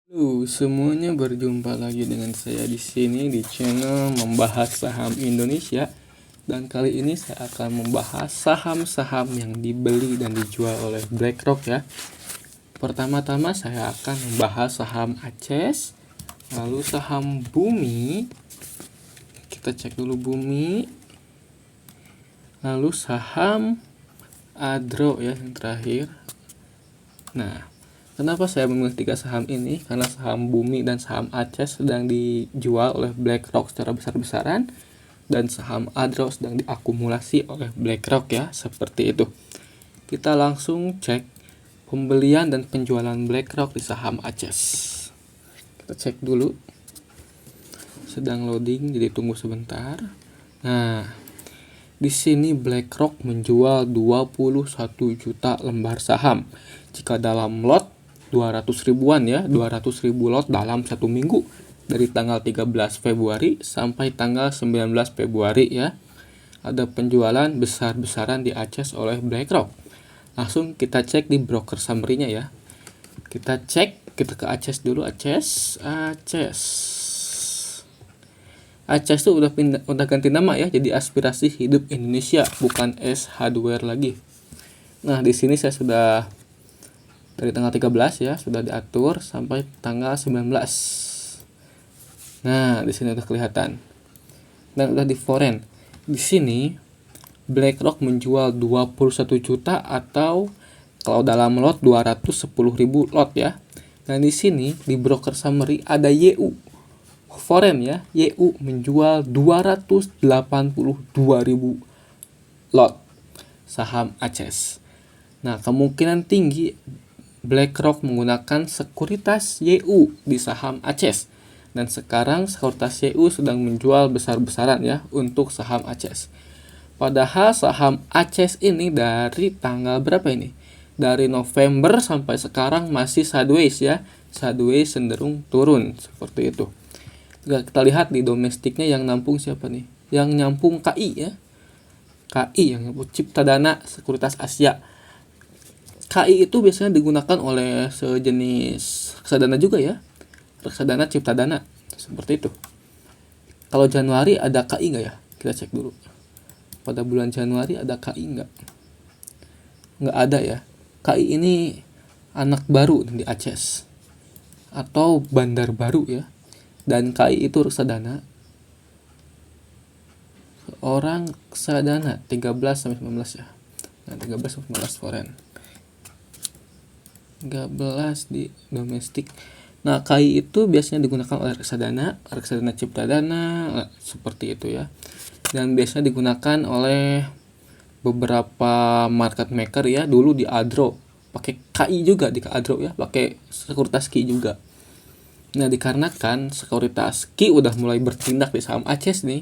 Halo semuanya, berjumpa lagi dengan saya di sini di channel membahas saham Indonesia. Dan kali ini saya akan membahas saham-saham yang dibeli dan dijual oleh BlackRock ya. Pertama-tama saya akan membahas saham ACES, lalu saham Bumi. Kita cek dulu Bumi. Lalu saham Adro ya yang terakhir. Nah, kenapa saya memilih 3 saham ini? Karena saham Bumi dan saham ACES sedang dijual oleh BlackRock secara besar-besaran, dan saham Adro sedang diakumulasi oleh BlackRock ya, seperti itu. Kita langsung cek pembelian dan penjualan BlackRock di saham ACES. Kita cek dulu. Sedang loading, jadi tunggu sebentar. Nah, di sini BlackRock menjual 21 juta lembar saham. Jika dalam lot 200 ribuan ya, 200 ribu lot dalam satu minggu dari tanggal 13 Februari sampai tanggal 19 Februari ya. Ada penjualan besar-besaran di ACES oleh BlackRock. Langsung kita cek di broker summary-nya ya. Kita cek, kita ke ACES dulu, ACES itu udah ganti nama ya, jadi Aspirasi Hidup Indonesia, bukan S Hardware lagi. Nah, di sini saya sudah dari tanggal 13 ya, sudah diatur sampai tanggal 19. Nah, di sini udah kelihatan. Dan udah di foreign. Di sini BlackRock menjual 21 juta atau kalau dalam lot 210 ribu lot ya. Nah, di sini di broker summary ada YU. Foreign ya, YU menjual 282 ribu lot saham ACES. Nah, kemungkinan tinggi BlackRock menggunakan sekuritas YU di saham ACES. Dan sekarang sekuritas YU sedang menjual besar-besaran ya untuk saham ACES. Padahal saham ACES ini dari tanggal berapa ini? Dari November sampai sekarang masih sideways ya. Sideways cenderung turun seperti itu. Kita lihat di domestiknya yang nampung siapa nih? Yang nyampung KI ya. KI yang nyampung Ciptadana Sekuritas Asia. KI itu biasanya digunakan oleh sejenis reksadana juga ya. Reksadana Ciptadana seperti itu. Kalau Januari ada KI nggak ya? Kita cek dulu. Pada bulan Januari ada KI nggak? Nggak ada ya. KI ini anak baru di ACES atau bandar baru ya. Dan KI itu reksadana. Orang reksadana 13 sampai 19 ya. Nah, 13 sampai 19 foreign. 13 di domestik. Nah, KI itu biasanya digunakan oleh reksadana Ciptadana seperti itu ya. Dan biasanya digunakan oleh beberapa market maker ya. Dulu di Adro pakai KI juga, di Adro ya, pakai sekuritas KI juga. Nah, dikarenakan sekuritas KI udah mulai bertindak di saham ACES nih,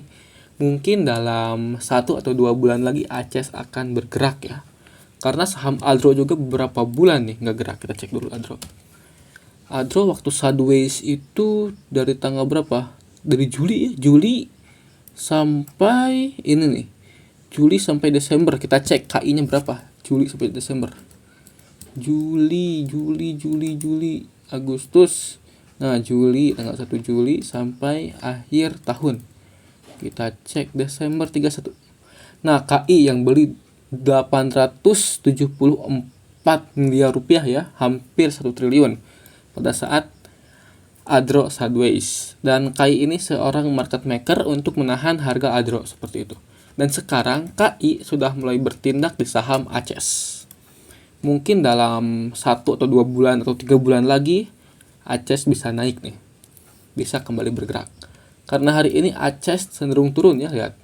mungkin dalam 1 atau 2 bulan lagi ACES akan bergerak ya. Karena saham Adro juga beberapa bulan nih nggak gerak. Kita cek dulu Adro. Adro waktu sideways itu dari tanggal berapa? Dari Juli ya, Juli sampai ini nih. Juli sampai Desember. Kita cek KI-nya berapa? Juli sampai Desember. Juli, Agustus. Nah, Juli, tanggal 1 Juli sampai akhir tahun. Kita cek Desember 31. Nah, KI yang beli 874 miliar rupiah ya, hampir 1 triliun pada saat Adro sideways. Dan KI ini seorang market maker untuk menahan harga Adro seperti itu. Dan sekarang KI sudah mulai bertindak di saham ACES. Mungkin dalam 1 atau 2 bulan atau 3 bulan lagi ACES bisa naik nih. Bisa kembali bergerak. Karena hari ini ACES cenderung turun ya, lihat.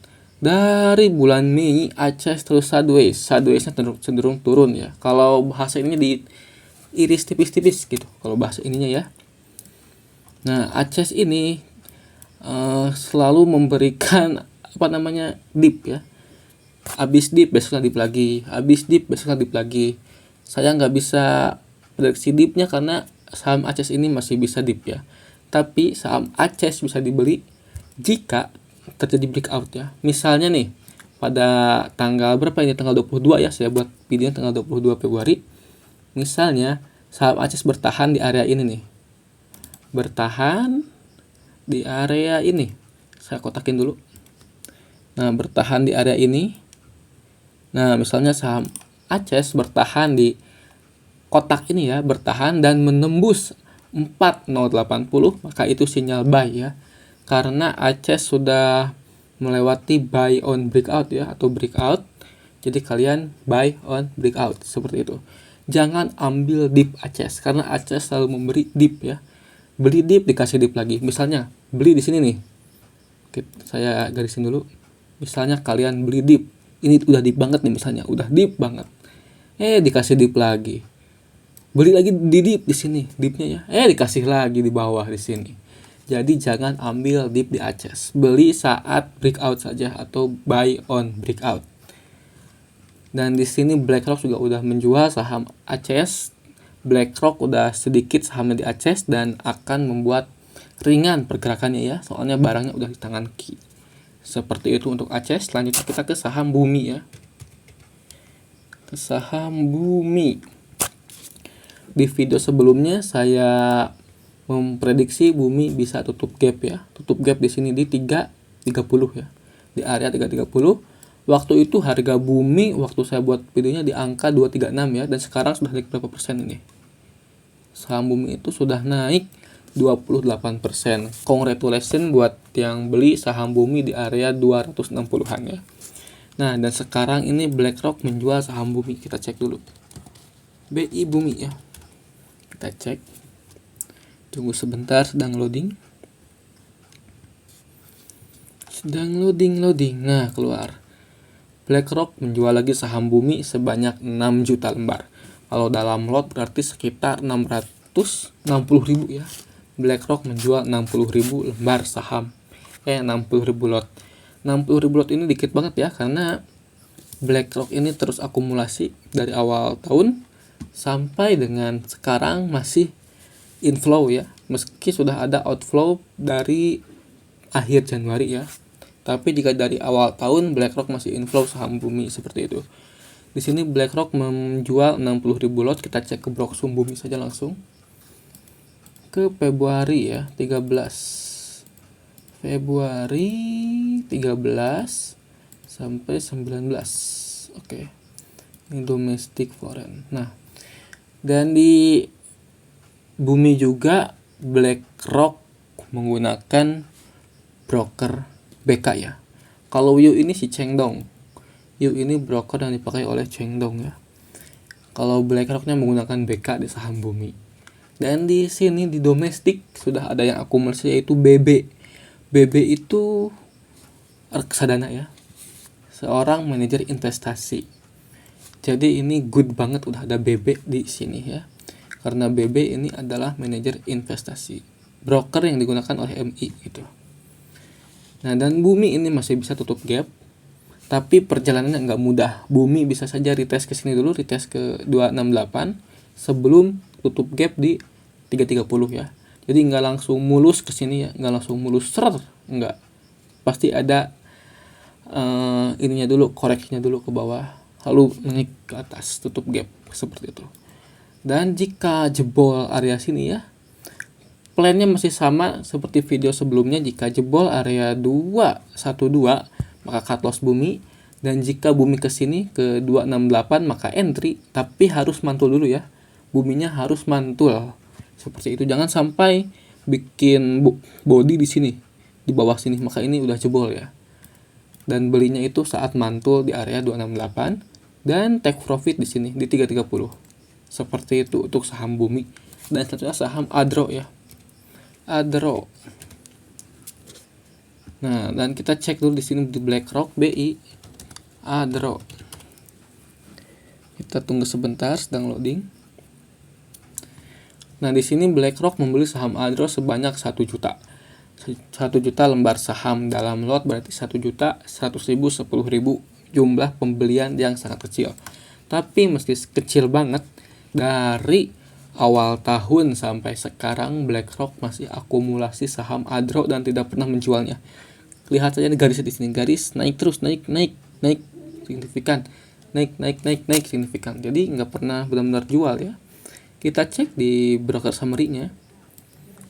Dari bulan Mei ACES terus sideways-nya cenderung turun ya. Kalau bahasa ininya diiris tipis-tipis gitu kalau bahasa ininya ya. Nah, ACES ini selalu memberikan dip ya. Habis dip besoknya dip lagi, habis dip besoknya dip lagi. Saya nggak bisa prediksi dipnya karena saham ACES ini masih bisa dip ya. Tapi saham ACES bisa dibeli jika terjadi breakout ya. Misalnya nih pada tanggal berapa ini, tanggal 22 ya, saya buat video tanggal 22 Februari. Misalnya saham ACES bertahan di area ini nih. bertahan di area ini. Saya kotakin dulu. Nah, bertahan di area ini. Nah, misalnya saham ACES bertahan di kotak ini ya, bertahan dan menembus 4080, maka itu sinyal buy ya. Karena ACES sudah melewati buy on breakout ya, atau breakout. Jadi kalian buy on breakout seperti itu. Jangan ambil dip ACES karena ACES selalu memberi dip ya. Beli dip dikasih dip lagi. Misalnya beli di sini nih. Oke, saya garisin dulu. Misalnya kalian beli dip. Ini udah dip banget nih misalnya, udah dip banget. Dikasih dip lagi. Beli lagi di dip di sini, dipnya ya. Dikasih lagi di bawah di sini. Jadi jangan ambil dip di ACES. Beli saat breakout saja atau buy on breakout. Dan di sini BlackRock juga udah menjual saham ACES. BlackRock udah sedikit sahamnya di ACES dan akan membuat ringan pergerakannya ya. Soalnya barangnya udah di tangan Ki. Seperti itu untuk ACES. Selanjutnya kita ke saham Bumi ya. Ke saham Bumi. Di video sebelumnya saya memprediksi Bumi bisa tutup gap ya. Tutup gap di sini di 330 ya. Di area 330. Waktu itu harga Bumi waktu saya buat videonya di angka 236 ya, dan sekarang sudah naik berapa persen ini? Saham Bumi itu sudah naik 28%. Congratulations buat yang beli saham Bumi di area 260-an ya. Nah, dan sekarang ini BlackRock menjual saham Bumi. Kita cek dulu. BI Bumi ya. Kita cek. Tunggu sebentar, sedang loading. Nah, keluar. BlackRock menjual lagi saham Bumi sebanyak 6 juta lembar. Kalau dalam lot berarti sekitar 660 ribu ya. BlackRock menjual 60 ribu lembar saham. 60 ribu lot. 60 ribu lot ini dikit banget ya, karena BlackRock ini terus akumulasi dari awal tahun sampai dengan sekarang masih inflow ya. Meski sudah ada outflow dari akhir Januari ya. Tapi jika dari awal tahun BlackRock masih inflow saham Bumi seperti itu. Di sini BlackRock menjual 60 ribu lot. Kita cek ke Broksum Bumi saja langsung. Ke Februari ya, 13. Februari 13 sampai 19. Oke. Ini domestic foreign. Nah, dan di Bumi juga BlackRock menggunakan broker BK ya. Kalau Yu ini si Chengdong. Yu ini broker yang dipakai oleh Chengdong ya. Kalau BlackRocknya menggunakan BK di saham Bumi. Dan di sini di domestik sudah ada yang akumulasi yaitu BB. BB itu reksadana ya. Seorang manajer investasi. Jadi ini good banget udah ada BB di sini ya. Karena BB ini adalah manajer investasi. Broker yang digunakan oleh MI gitu. Nah, dan Bumi ini masih bisa tutup gap, tapi perjalanannya nggak mudah. Bumi bisa saja retest ke sini dulu, retest ke 268 sebelum tutup gap di 330 ya. Jadi nggak langsung mulus ke sini ya, nggak langsung mulus nggak. Pasti ada ininya dulu, koreksinya dulu ke bawah, lalu naik ke atas, tutup gap seperti itu. Dan jika jebol area sini ya, plannya masih sama seperti video sebelumnya. Jika jebol area 212 maka cut loss Bumi, dan jika Bumi ke sini ke 268 maka entry, tapi harus mantul dulu ya. Buminya harus mantul. Seperti itu, jangan sampai bikin body di sini, di bawah sini, maka ini udah jebol ya. Dan belinya itu saat mantul di area 268 dan take profit di sini di 330. Seperti itu untuk saham Bumi. Dan selanjutnya saham Adro ya. Adro. Nah, dan kita cek dulu di sini di BlackRock BI Adro. Kita tunggu sebentar, sedang loading. Nah, di sini BlackRock membeli saham Adro sebanyak 1 juta. 1 juta lembar saham dalam lot berarti 1 juta 100.000 10.000, jumlah pembelian yang sangat kecil. Tapi meski kecil banget, dari awal tahun sampai sekarang BlackRock masih akumulasi saham Adro dan tidak pernah menjualnya. Lihat saja garis di sini, garis naik terus, naik signifikan, naik signifikan. Jadi nggak pernah benar-benar jual ya. Kita cek di broker summary-nya.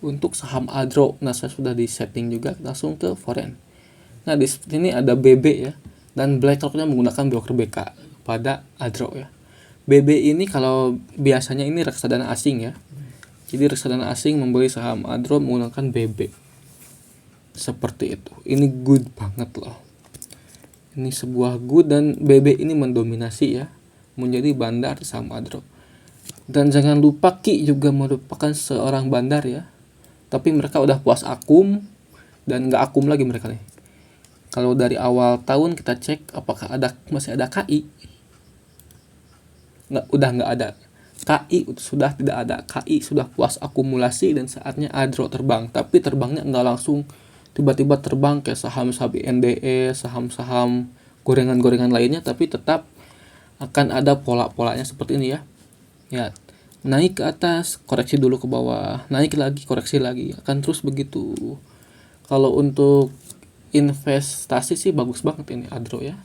untuk saham ADRO. Nah, saya sudah di setting juga langsung ke foreign. Nah, di sini ada BB ya, dan BlackRock-nya menggunakan broker BK pada ADRO ya. BB ini kalau biasanya ini reksadana asing ya. Jadi reksadana asing membeli saham ADRO menggunakan BB. Seperti itu. Ini good banget loh. Ini sebuah good, dan BB ini mendominasi ya, menjadi bandar saham ADRO. Dan jangan lupa Ki juga merupakan seorang bandar ya. Tapi mereka udah puas akum dan nggak akum lagi mereka nih. Kalau dari awal tahun kita cek apakah masih ada KI. Udah nggak ada. KI sudah tidak ada. KI sudah puas akumulasi dan saatnya ADRO terbang. Tapi terbangnya nggak langsung tiba-tiba terbang kayak saham-saham NDE, saham-saham gorengan-gorengan lainnya, tapi tetap akan ada pola-polanya seperti ini ya. Ya, naik ke atas, koreksi dulu ke bawah, naik lagi, koreksi lagi, akan terus begitu. Kalau untuk investasi sih bagus banget ini ADRO ya.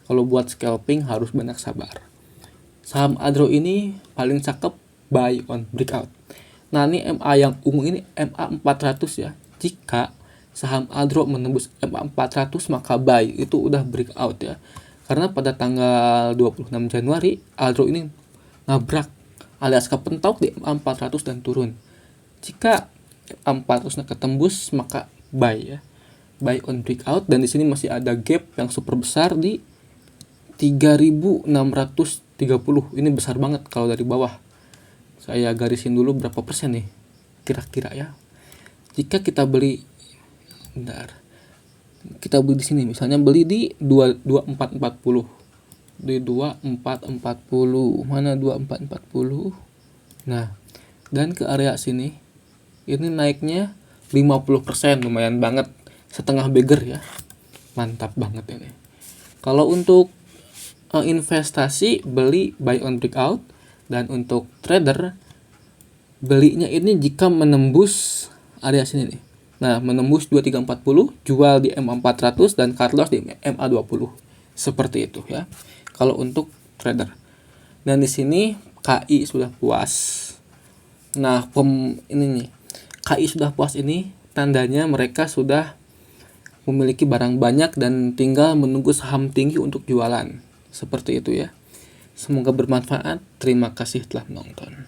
Kalau buat scalping harus banyak sabar. Saham ADRO ini paling cakep buy on breakout. Nah, ini MA yang ungu ini MA 400 ya. Jika saham ADRO menembus MA 400 maka buy, itu udah breakout ya. Karena pada tanggal 26 Januari ADRO ini nabrak alias kepentok di MA 400 dan turun. Jika MA 400 ketembus maka buy ya. Buy on breakout, dan di sini masih ada gap yang super besar di 3630. Ini besar banget kalau dari bawah. Saya garisin dulu berapa persen nih kira-kira ya. Jika kita beli kita beli di sini, misalnya beli di 2440. Di 2440. Mana 2440? Nah, dan ke area sini ini naiknya 50%, lumayan banget. Setengah beggar ya. Mantap banget ini. Kalau untuk investasi beli buy on breakout, dan untuk trader belinya ini jika menembus area sini nih. Nah, menembus 2340, jual di MA 400 dan cut loss di MA 20. Seperti itu ya. Kalau untuk trader. Dan di sini KI sudah puas. Nah, ini nih. KI sudah puas ini tandanya mereka sudah memiliki barang banyak dan tinggal menunggu saham tinggi untuk jualan. Seperti itu ya. Semoga bermanfaat. Terima kasih telah menonton.